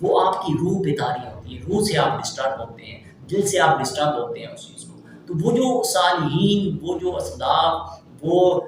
وہ آپ کی روح پہ طاری ہوتی ہے، روح سے آپ ڈسٹرب ہوتے ہیں، دل سے آپ ڈسٹرب ہوتے ہیں اس چیز کو۔ تو وہ جو صالحین، وہ جو اسلاف، وہ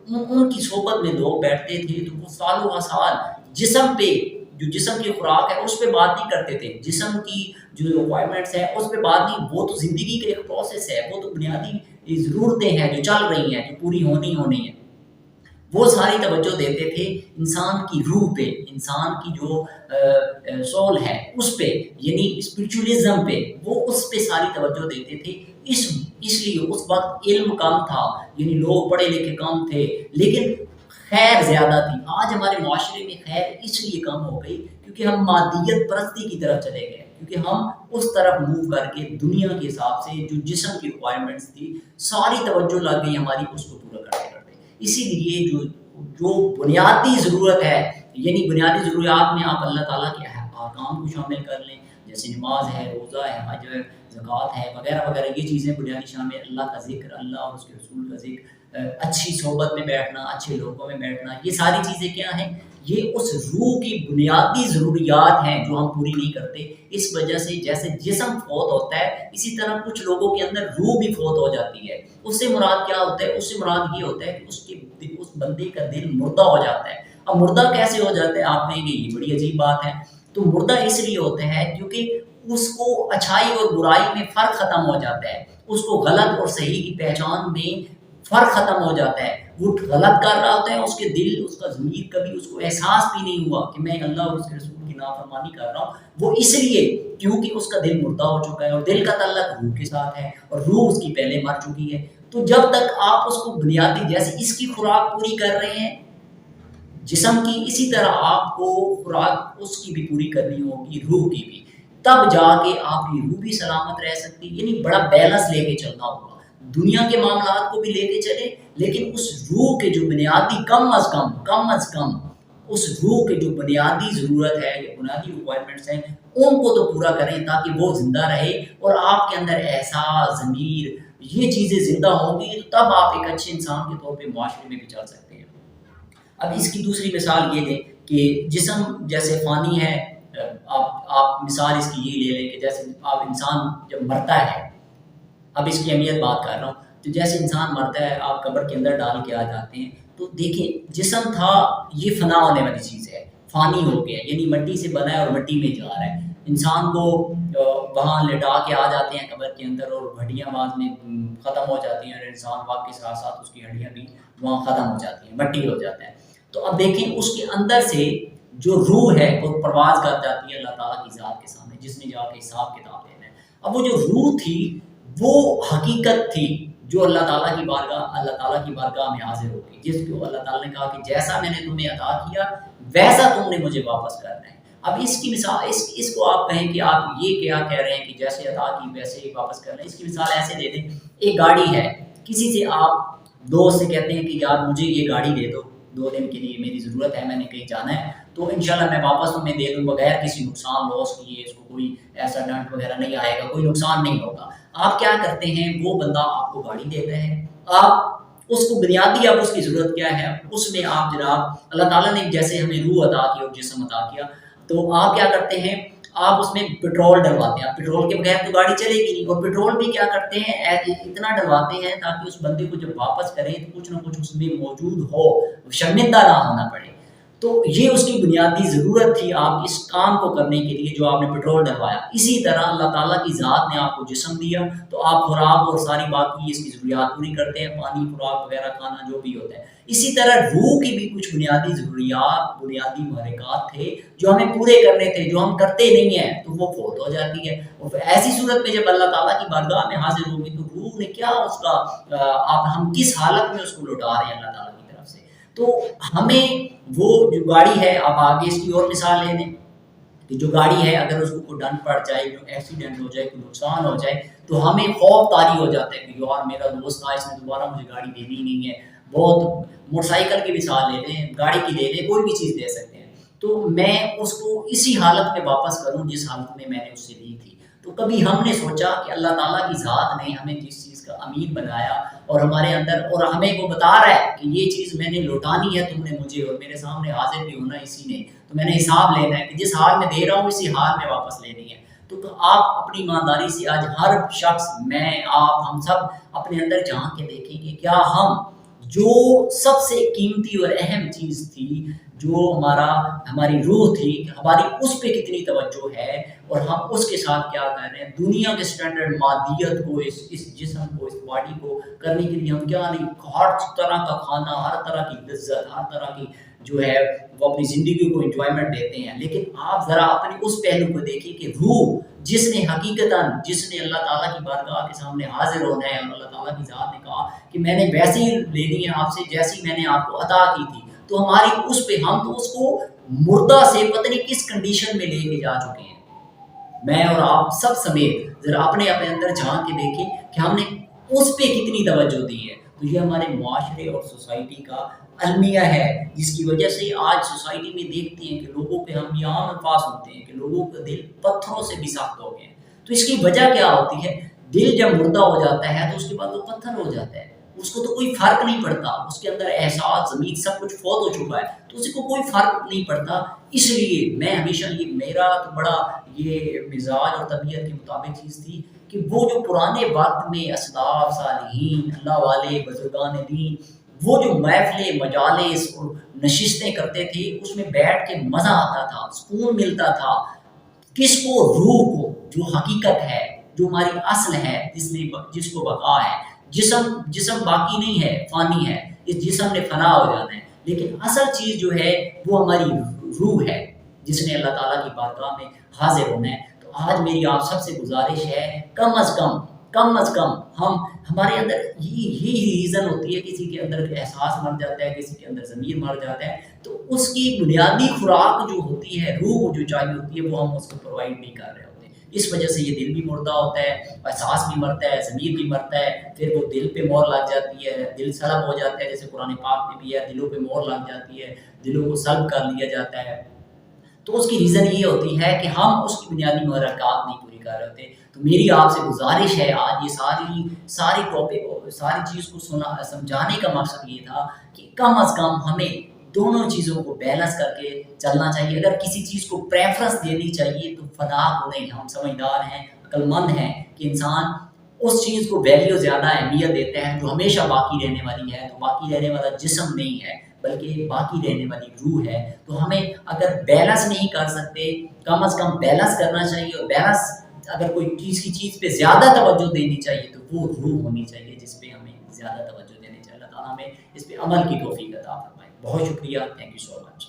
ان کی صحبت میں لوگ بیٹھتے تھے تو وہ سالوں و سال جسم پہ، جو جسم کی خوراک ہے اس پہ بات نہیں کرتے تھے، جسم کی جو ریکوائرمنٹس ہیں اس پہ بات نہیں، وہ تو زندگی کا ایک پروسیس ہے، وہ تو بنیادی ضرورتیں ہیں جو چل رہی ہیں، جو پوری ہونی ہیں، وہ ساری توجہ دیتے تھے انسان کی روح پہ، انسان کی جو سول ہے اس پہ، یعنی اسپرچولیزم پہ، وہ اس پہ ساری توجہ دیتے تھے۔ اس لیے اس وقت علم کم تھا، یعنی لوگ پڑھے لکھے کم تھے، لیکن خیر زیادہ تھی۔ آج ہمارے معاشرے میں خیر اس لیے کم ہو گئی کیونکہ ہم مادیت پرستی کی طرف چلے گئے، کیونکہ ہم اس طرف موو کر کے دنیا کے حساب سے جو جسم کی ریکوائرمنٹس تھی ساری توجہ لگ گئی ہماری اس کو پورا کرتے کرتے۔ اسی لیے جو بنیادی ضرورت ہے، یعنی بنیادی ضروریات میں آپ اللہ تعالیٰ کے احکام کو شامل کر لیں، جیسے نماز ہے، روزہ ہے، حج ہے، زکوٰۃ ہے، وغیرہ وغیرہ، یہ چیزیں بنیادی شامل، اللہ کا ذکر، اللہ اور اس کے رسول کا ذکر، اچھی صحبت میں بیٹھنا، اچھے لوگوں میں بیٹھنا، یہ ساری چیزیں کیا ہیں؟ یہ اس روح کی بنیادی ضروریات ہیں جو ہم پوری نہیں کرتے۔ اس وجہ سے جیسے جسم فوت ہوتا ہے اسی طرح کچھ لوگوں کے اندر روح بھی فوت ہو جاتی ہے۔ اس سے مراد کیا ہوتا ہے؟ اس سے مراد یہ ہوتا ہے کہ اس بندے کا دل مردہ ہو جاتا ہے۔ اب مردہ کیسے ہو جاتا ہے؟ آپ کہیں گے یہ بڑی عجیب بات ہے۔ تو مردہ اس لیے ہوتا ہے کیونکہ اس کو اچھائی اور برائی میں فرق ختم ہو جاتا ہے، اس کو غلط اور صحیح کی پہچان میں فرق ختم ہو جاتا ہے۔ وہ غلط کر رہا ہوتا ہے، اس کے دل، اس کا ضمیر کبھی اس کو احساس بھی نہیں ہوا کہ میں اللہ اور اس کے رسول کی نافرمانی کر رہا ہوں، وہ اس لیے کیونکہ اس کا دل مردہ ہو چکا ہے، اور دل کا تعلق روح کے ساتھ ہے، اور روح اس کی پہلے مر چکی ہے۔ تو جب تک آپ اس کو بنیادی، جیسے اس کی خوراک پوری کر رہے ہیں جسم کی، اسی طرح آپ کو خوراک اس کی بھی پوری کرنی ہوگی، روح کی بھی، تب جا کے آپ کی روح بھی سلامت رہ سکتی، یعنی بڑا بیلنس لے کے چلنا ہوگا۔ دنیا کے معاملات کو بھی لے کے چلے، لیکن اس روح کے جو بنیادی کم از کم اس روح کے جو بنیادی ضرورت ہے یا بنیادی ریکوائرمنٹس ہیں ان کو تو پورا کریں تاکہ وہ زندہ رہے، اور آپ کے اندر احساس، ضمیر، یہ چیزیں زندہ ہوں گی، تب آپ ایک اچھے انسان کے طور پہ معاشرے میں بھی چل سکتے ہیں۔ اب اس کی دوسری مثال یہ دیں کہ جسم جیسے فانی ہے، آپ مثال اس کی یہ لے لیں کہ جیسے آپ انسان جب مرتا ہے، اب اس کی اہمیت بات کر رہا ہوں، تو جیسے انسان مرتا ہے آپ قبر کے اندر ڈال کے آ جاتے ہیں، تو دیکھیں جسم تھا یہ فنا ہونے والی چیز ہے، فانی ہو گیا، یعنی مٹی سے بنا ہے اور مٹی میں جا رہا ہے۔ انسان کو وہاں لٹا کے آ جاتے ہیں قبر کے اندر، اور ہڈیاں بعد میں ختم ہو جاتی ہیں، اور انسان واقع کے ساتھ ساتھ اس کی ہڈیاں بھی وہاں ختم ہو جاتی ہیں، مٹی ہو جاتا ہے۔ تو اب دیکھیں اس کے اندر سے جو روح ہے وہ پرواز کر جاتی ہے اللہ تعالیٰ کی ذات کے سامنے، جس نے جا کے حساب کتاب لینا ہے۔ اب وہ جو روح تھی وہ حقیقت تھی جو اللہ تعالیٰ کی بارگاہ میں حاضر ہوگی، جس کو اللہ تعالیٰ نے کہا کہ جیسا میں نے تمہیں عطا کیا ویسا تم نے مجھے واپس کرنا ہے۔ اب اس کی مثال، اس کو آپ کہیں کہ آپ یہ کیا کہہ رہے ہیں کہ جیسے عطا کی ویسے ہی واپس کرنا ہے۔ اس کی مثال ایسے دے دیں، ایک گاڑی ہے، کسی سے آپ دوست سے کہتے ہیں کہ یار مجھے یہ گاڑی دے دو 2 دن کے لیے، میری ضرورت ہے، میں نے کہیں جانا ہے، تو انشاءاللہ میں واپس تمہیں دے دوں بغیر کسی نقصان لاس کیے، اس کو کوئی ایسا ڈنٹ وغیرہ نہیں آئے گا، کوئی نقصان نہیں ہوگا۔ آپ کیا کرتے ہیں؟ وہ بندہ آپ کو گاڑی دیتا ہے، آپ اس کو بنیادی، اب اس کی ضرورت کیا ہے؟ اس میں آپ جناب اللہ تعالیٰ نے جیسے ہمیں روح عطا کی اور جسم عطا کیا، تو آپ کیا کرتے ہیں؟ آپ اس میں پیٹرول ڈلواتے ہیں۔ پیٹرول کے بغیر تو گاڑی چلے گی نہیں، اور پیٹرول بھی کیا کرتے ہیں؟ اتنا ڈلواتے ہیں تاکہ اس بندے کو جب واپس کریں تو کچھ نہ کچھ اس میں موجود ہو، شرمندہ نہ ہونا پڑے۔ تو یہ اس کی بنیادی ضرورت تھی آپ اس کام کو کرنے کے لیے جو آپ نے پیٹرول ڈلوایا۔ اسی طرح اللہ تعالیٰ کی ذات نے آپ کو جسم دیا تو آپ خوراک اور ساری باقی اس کی ضروریات پوری کرتے ہیں، پانی، خوراک وغیرہ، کھانا جو بھی ہوتا ہے۔ اسی طرح روح کی بھی کچھ بنیادی ضروریات، بنیادی محرکات تھے جو ہمیں پورے کرنے تھے، جو ہم کرتے نہیں ہیں، تو وہ فوت ہو جاتی ہے۔ اور ایسی صورت میں جب اللہ تعالیٰ کی بارگاہ میں حاضر ہوگی تو روح نے کیا اس کا ہم کس حالت میں اس کو لوٹا رہے ہیں اللہ تعالیٰ کی طرف سے۔ تو ہمیں وہ جو گاڑی ہے، آپ آگے اس کی اور مثال لے دیں کہ جو گاڑی ہے اگر اس کو کوئی ڈنٹ پڑ جائے، جو ایکسیڈنٹ ہو جائے، کوئی نقصان ہو جائے، تو ہمیں خوف طاری ہو جاتا ہے کہ یار میرا دوست تھا، اس نے دوبارہ مجھے گاڑی دینی نہیں ہے۔ بہت موٹر سائیکل کی مثال لے لیں، گاڑی کی لے لیں، کوئی بھی چیز دے سکتے ہیں، تو میں اس کو اسی حالت میں واپس کروں جس حالت میں نے اس سے لی تھی۔ تو کبھی ہم نے سوچا کہ اللہ تعالیٰ کی ذات نے ہمیں جس چیز کا امین بنایا اور ہمارے اندر، اور ہمیں وہ بتا رہا ہے کہ یہ چیز میں نے لوٹانی ہے تم نے مجھے، اور میرے سامنے حاضر بھی ہونا اسی نے، تو میں نے حساب لینا ہے کہ جس حال میں دے رہا ہوں اسی حال میں واپس لینی ہے۔ تو آپ اپنی ایمانداری سے آج ہر شخص، میں، آپ، ہم سب اپنے اندر جھانک کے دیکھیں کہ کیا ہم جو سب سے قیمتی اور اہم چیز تھی، جو ہماری روح تھی، ہماری اس پہ کتنی توجہ ہے، اور ہم اس کے ساتھ کیا کر رہے ہیں۔ دنیا کے سٹینڈرڈ مادیت کو، اس جسم کو، اس باڈی کو کرنے کے لیے ہم کیا نہیں، ہر طرح کا کھانا، ہر طرح کی لذت، ہر طرح کی جو ہے وہ اپنی زندگی کو انجوائمنٹ دیتے ہیں، لیکن آپ ذرا اپنے اس پہلو کو دیکھیں کہ روح جس نے حقیقتاً، جس نے اللہ تعالیٰ کی بارگاہ کے سامنے حاضر ہونا ہے، اور اللہ تعالیٰ کی ذات نے کہا کہ میں نے ویسی ہی لینی ہے آپ سے جیسی میں نے آپ کو عطا کی تھی، تو ہماری اس پہ، ہم تو اس کو مردہ سے پتہ نہیں کس کنڈیشن میں لے کے جا چکے ہیں۔ میں اور آپ سب سمیت ذرا اپنے اندر جھانک کے دیکھیں کہ ہم نے اس پہ کتنی توجہ دی ہے۔ تو یہ ہمارے معاشرے اور سوسائٹی کا المیہ ہے، جس کی وجہ سے آج سوسائٹی میں دیکھتے ہیں کہ لوگوں کے، ہم یہ عام الفاظ ہوتے ہیں کہ لوگوں کا دل پتھروں سے بھی سخت ہو گئے ہیں۔ تو اس کی وجہ کیا ہوتی ہے؟ دل جب مردہ ہو جاتا ہے تو اس کے بعد وہ پتھر ہو جاتا ہے، اس کو تو کوئی فرق نہیں پڑتا، اس کے اندر احساس، ضمیر، سب کچھ فوت ہو چکا ہے، تو اس کو کوئی فرق نہیں پڑتا۔ اس لیے میں ہمیشہ، یہ میرا تو بڑا یہ مزاج اور طبیعت کے مطابق چیز تھی کہ وہ جو پرانے وقت میں اسلاف، صالحین، اللہ والے، بزرگان دین، وہ جو محفلیں، مجالس اور نشستیں کرتے تھے، اس میں بیٹھ کے مزہ آتا تھا، سکون ملتا تھا۔ کس کو؟ روح کو، جو حقیقت ہے، جو ہماری اصل ہے، جس کو بقا ہے۔ جسم باقی نہیں ہے، فانی ہے، اس جسم نے فنا ہو جانا ہے، لیکن اصل چیز جو ہے وہ ہماری روح ہے، جس نے اللہ تعالیٰ کی بارگاہ میں حاضر ہونا ہے۔ تو آج میری آپ سب سے گزارش ہے، کم از کم ہمارے اندر یہی ریزن ہوتی ہے، کسی کے اندر احساس مر جاتا ہے، کسی کے اندر ضمیر مر جاتا ہے، تو اس کی بنیادی خوراک جو ہوتی ہے، روح جو چاہیے ہوتی ہے، وہ ہم اس کو پرووائڈ نہیں کر رہے ہوتے۔ اس وجہ سے یہ دل بھی مردہ ہوتا ہے، احساس بھی مرتا ہے، ضمیر بھی مرتا ہے، پھر وہ دل پہ مہر لگ جاتی ہے، دل سلب ہو جاتا ہے، جیسے قرآن پاک میں بھی ہے، دلوں پہ مہر لگ جاتی ہے، دلوں کو سلب کر لیا جاتا ہے۔ تو اس کی ریزن یہ ہوتی ہے کہ ہم اس کی بنیادی محرکات نہیں پوری کر رہے ہوتے۔ تو میری آپ سے گزارش ہے، آج یہ ساری ٹاپک، ساری چیز کو سمجھانے کا مقصد یہ تھا کہ کم از کم ہمیں دونوں چیزوں کو بیلنس کر کے چلنا چاہیے۔ اگر کسی چیز کو پریفرنس دینی چاہیے تو فدا کو نہیں، ہم سمجھدار ہیں، عقل مند ہیں کہ انسان اس چیز کو ویلیو زیادہ اہمیت دیتا ہے جو ہمیشہ باقی رہنے والی ہے۔ تو باقی رہنے والا جسم نہیں ہے بلکہ باقی رہنے والی روح ہے۔ تو ہمیں اگر بیلنس نہیں کر سکتے، کم از کم بیلنس کرنا چاہیے، اور بیلنس اگر کوئی چیز پہ زیادہ توجہ دینی چاہیے تو وہ روح ہونی چاہیے جس پہ ہمیں زیادہ توجہ دینی چاہیے۔ اللہ تعالیٰ ہمیں اس پہ عمل کی توفیق عطا فرمائے۔ بہت شکریہ، تھینک یو سو مچ۔